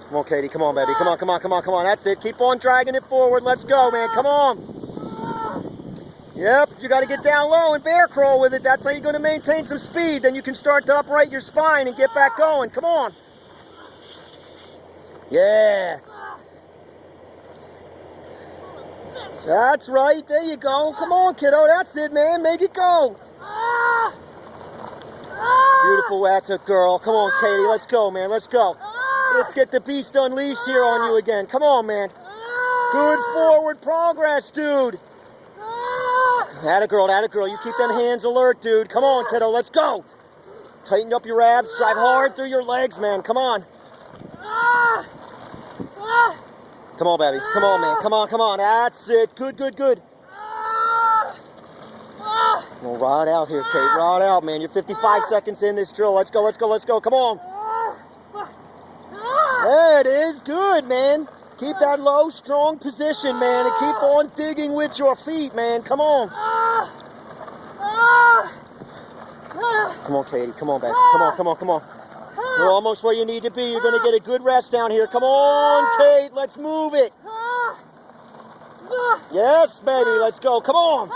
Come on, Katie. Come on, baby. Come on, come on, come on, come on. That's it. Keep on dragging it forward. Let's go, man. Come on. Yep, you got to get down low and bear crawl with it. That's how you're going to maintain some speed. Then you can start to upright your spine and get back going. Come on. Yeah. That's right. There you go. Come on, kiddo. That's it, man. Make it go. Beautiful. That's it, girl. Come on, Katie. Let's go, man. Let's go. Let's get the beast unleashed here on you again. Come on, man. Good forward progress, dude. Atta girl, atta girl. You keep them hands alert, dude. Come on, kiddo. Let's go. Tighten up your abs. Drive hard through your legs, man. Come on. Come on, baby. Come on, man. Come on, come on. That's it. Good, good, good. Well, ride out here, Kate. Ride out, man. You're 55 seconds in this drill. Let's go, let's go, let's go. Come on. There it is. Good, man. Keep that low, strong position, man, and keep on digging with your feet, man. Come on. Come on, Katie. Come on, baby. Come on, come on, come on. You're almost where you need to be. You're going to get a good rest down here. Come on, Kate. Let's move it. Yes, baby. Let's go. Come on.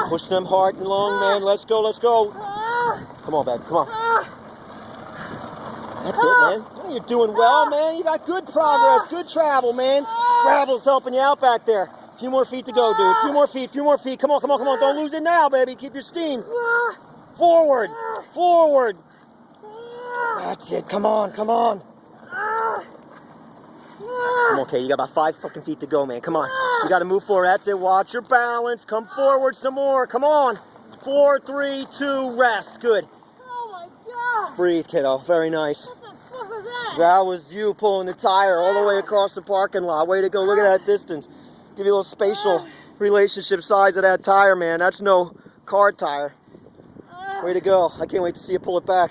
Push them hard and long, man. Let's go, let's go. Come on, baby. Come on. That's it, man. You're doing well, man. You got good progress, good travel, man. Gravel's helping you out back there. A few more feet to go, dude. A few more feet, few more feet. Come on, come on, come on. Don't lose it now, baby. Keep your steam. Forward, forward. That's it. Come on, come on. Come on, okay. You got about 5 fucking feet to go, man. Come on. You got to move forward. That's it. Watch your balance. Come forward some more. Come on. 4, 3, 2, rest. Good. Oh, my God. Breathe, kiddo. Very nice. What the fuck was that? That was you pulling the tire all the way across the parking lot. Way to go. Look at that distance. Give you a little spatial relationship size of that tire, man. That's no car tire. Way to go. I can't wait to see you pull it back.